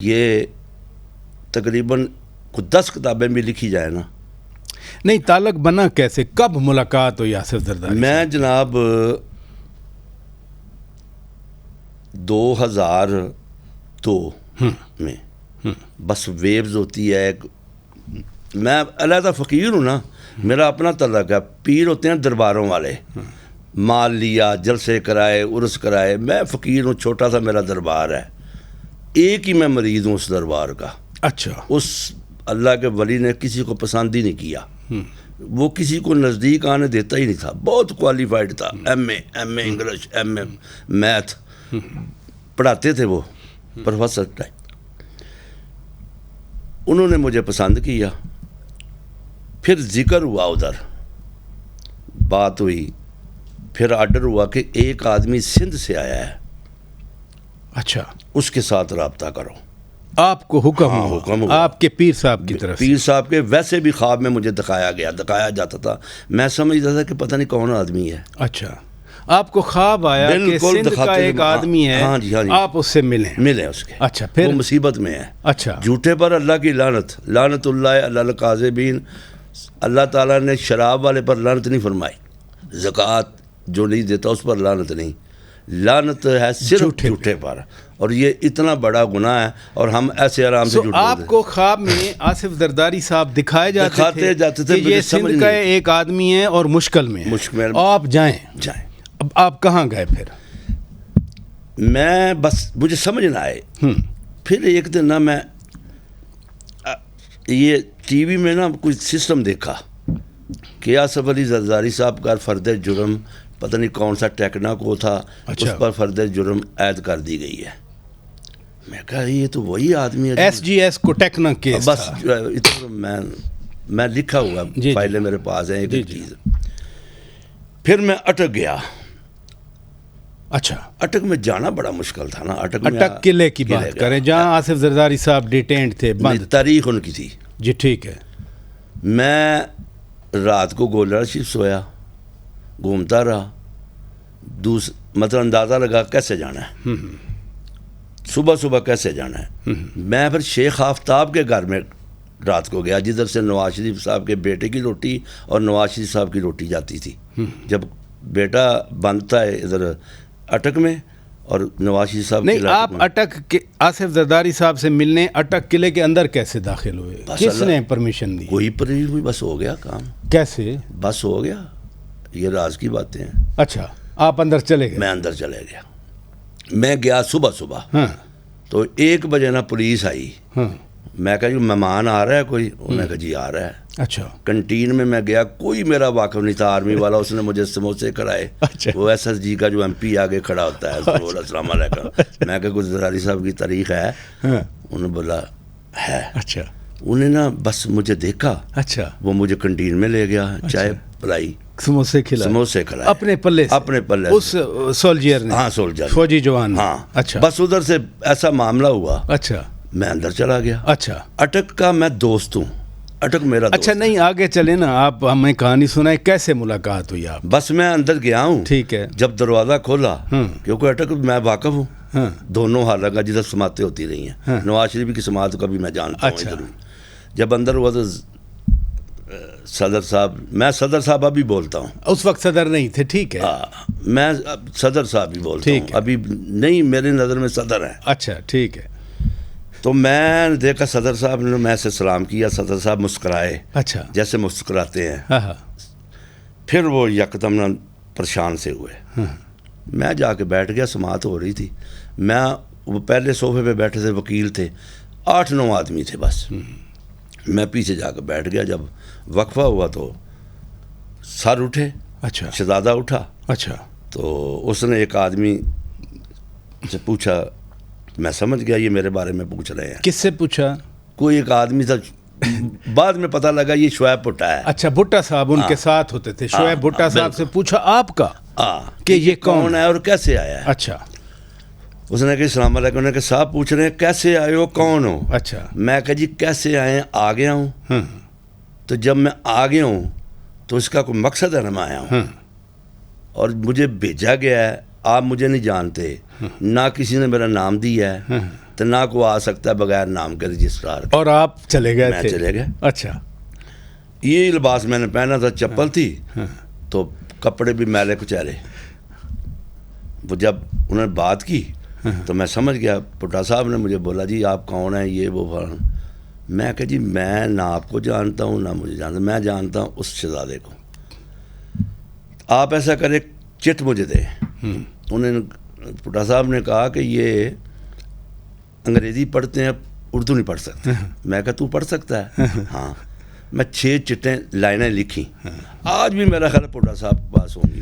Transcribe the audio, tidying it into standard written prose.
یہ تقریباً 10 کتابیں بھی لکھی جائیں نا. نہیں، تعلق بنا کیسے؟ کب ملاقات ہوئی آصف زرداری؟ میں جناب 2002 میں بس ویوز ہوتی ہے. میں علیحدہ فقیر ہوں نا، میرا اپنا تعلق ہے. پیر ہوتے ہیں درباروں والے، مال لیا، جلسے کرائے، عرس کرائے. میں فقیر ہوں، چھوٹا سا میرا دربار ہے. ایک ہی میں مریض ہوں اس دربار کا. اچھا. اس اللہ کے ولی نے کسی کو پسند ہی نہیں کیا. وہ کسی کو نزدیک آنے دیتا ہی نہیں تھا. بہت کوالیفائڈ تھا، M A English, M a math پڑھاتے تھے وہ، پروفیسر ٹائپ. انہوں نے مجھے پسند کیا. پھر ذکر ہوا، ادھر بات ہوئی. پھر آرڈر ہوا کہ ایک آدمی سندھ سے آیا ہے، اچھا، اس کے ساتھ رابطہ کرو. آپ کو حکم ہاں، ہوا؟ حکم ہوا. آپ کے پیر صاحب کی طرف سے؟ پیر صاحب کے ویسے بھی خواب میں مجھے دکھایا جاتا تھا. میں سمجھتا تھا کہ پتہ نہیں کون آدمی ہے. اچھا، آپ کو خواب آیا کہ بالکل سندھ کا ایک آدمی ہے، ہاں جی، ہاں جی، آپ اس سے ملے اس کے. اچھا، پھر وہ مصیبت میں ہے. اچھا، جھوٹے پر اللہ کی لعنت اللہ علی الکاذبین. اللہ تعالیٰ نے شراب والے پر لعنت نہیں فرمائی. زکوٰۃ جو نہیں دیتا اس پر لعنت نہیں، لعنت ہے صرف جھوٹے پر. اور یہ اتنا بڑا گناہ ہے، اور ہم ایسے آرام سے جھوٹ بولتے ہیں. آپ کو خواب میں آصف زرداری صاحب دکھاتے جاتے تھے کہ یہ سندھ کا ایک آدمی ہے اور مشکل میں ہے، آپ جائیں. اب آپ کہاں گئے؟ پھر میں بس مجھے سمجھ نہ آئے. پھر ایک دن نا میں یہ ٹی وی میں نا کوئی سسٹم دیکھا کہ آصف علی زرداری صاحب کا فرد جرم پتہ نہیں کون سا ٹیکنا کو تھا، اس پر فرد جرم عائد کر دی گئی ہے. میں کہا یہ تو وہی آدمی ہے. ایس جی ایس کو ٹیکنا کیس بس میں لکھا ہوا فائلیں میرے پاس ہیں ایک چیز. پھر میں اٹک گیا. اچھا، اٹک میں جانا بڑا مشکل تھا نا. اٹک قلعے کی بات کریں جہاں آصف زرداری صاحب ڈیٹینڈ تھے، تاریخ ان کی تھی. جی ٹھیک ہے. میں رات کو گولڑا شریف سویا، گھومتا رہا. مطلب اندازہ لگا کیسے جانا ہے، صبح کیسے جانا ہے. میں پھر شیخ آفتاب کے گھر میں رات کو گیا، جدھر سے نواز شریف صاحب کے بیٹے کی روٹی اور نواز شریف صاحب کی روٹی جاتی تھی. جب بیٹا بنتا ہے ادھر اٹک میں اور نواز شریف صاحب نہیں، آپ اٹک کے آصف زرداری صاحب سے ملنے اٹک قلعے کے اندر کیسے داخل ہوئے؟ کس نے پرمیشن دی؟ کوئی پرمیشن ہوئی، بس ہو گیا کام. کیسے؟ بس ہو گیا، یہ راز کی باتیں ہیں. اچھا، آپ اندر چلے گئے؟ میں اندر چلے گیا. میں گیا صبح تو 1 بجے نا پولیس آئی. میں کہا جی مہمان آ رہا ہے کوئی؟ انہوں نے کہا جی آ رہا ہے. اچھا. کنٹین میں گیا، کوئی میرا واقف نہیں تھا. آرمی والا، اس نے مجھے سموسے کھلائے. وہ ایس ایس جی کا جو MP آگے کھڑا ہوتا ہے، بولا السلام علیکم. میں کہا زرداری صاحب کی تاریخ ہے؟ انہوں نے بولا ہے. اچھا. انہیں نا بس مجھے دیکھا. اچھا. وہ مجھے کنٹین میں لے گیا، چائے پلائی، سموسے کھلائے اپنے پلے اس سولجر نے. ہاں، سولجر، فوجی جوان. ہاں. اچھا. بس ادھر سے ایسا معاملہ ہوا. اچھا. میں اندر چلا گیا. اچھا. اٹک کا میں دوست ہوں، اٹک میرا دوست. اچھا، نہیں آگے چلے نا، آپ ہمیں کہانی سنائیں کیسے ملاقات ہوئی آپ؟ بس میں اندر گیا ہوں. ٹھیک ہے. جب دروازہ کھولا، کیونکہ اٹک میں واقف ہوں دونوں حالت کا، جدھر سماعتیں ہوتی رہی ہیں. نواز شریف کی سماعت کا بھی میں جانتا ہوں. جب اندر ہوا تو صدر صاحب، میں صدر صاحب ابھی بولتا ہوں، اس وقت صدر نہیں تھے. ٹھیک ہے. میں صدر صاحب بھی بولتا ہوں، ابھی نہیں، میری نظر میں صدر ہیں. اچھا ٹھیک ہے. تو میں دیکھا صدر صاحب نے میں سے سلام کیا. صدر صاحب مسکرائے. اچھا. جیسے مسکراتے ہیں. پھر وہ یکدم پریشان سے ہوئے. میں جا کے بیٹھ گیا. سماعت ہو رہی تھی. وہ پہلے صوفے پہ بیٹھے تھے، وکیل تھے، 8-9 آدمی تھے بس. میں پیچھے جا کے بیٹھ گیا. جب وقفہ ہوا تو سر اٹھے. اچھا. شہزادہ اٹھا. اچھا. تو اس نے ایک آدمی سے پوچھا. میں سمجھ گیا یہ میرے بارے میں پوچھ رہے ہیں. کس سے پوچھا؟ کوئی ایک آدمی تھا، بعد میں پتہ لگا یہ شعیب بھٹا ہے. اچھا، بھٹا صاحب ان کے ساتھ ہوتے تھے. شعیب بھٹا صاحب سے پوچھا آپ کا کہ یہ کون ہے اور کیسے آیا ہے. اچھا. اس نے کہا السلام علیکم. انہوں نے کہا صاحب پوچھ رہے ہیں کیسے آئے ہو، کون ہو؟ اچھا. میں کہا جی کیسے آئے ہیں، آ گیا ہوں. تو جب میں آ گیا ہوں تو اس کا کوئی مقصد ہے نا، میں آیا ہوں اور مجھے بھیجا گیا ہے. آپ مجھے نہیں جانتے، نہ کسی نے میرا نام دیا ہے، تو نہ کو آ سکتا ہے بغیر نام کے رجسٹرار کے. اور آپ چلے گئے میں تھے؟ چلے گئے. اچھا. یہ لباس میں نے پہنا تھا, چپل تھی تو کپڑے بھی میلے کچیلے. وہ جب انہوں نے بات کی تو میں سمجھ گیا. پٹا صاحب نے مجھے بولا جی آپ کون ہیں, یہ وہ فلاں. میں کہ جی میں نہ آپ کو جانتا ہوں نہ مجھے جانتا, میں جانتا ہوں اس شہزادے کو. آپ ایسا کریں چٹ مجھے دیں. انہوں نے پٹا صاحب نے کہا کہ یہ انگریزی پڑھتے ہیں, اردو نہیں پڑھ سکتے. میں کہا تو پڑھ سکتا ہے؟ ہاں. میں 6 چٹیں لائنیں لکھی. آج بھی میرا خیال پٹا صاحب کے پاس ہوں گی.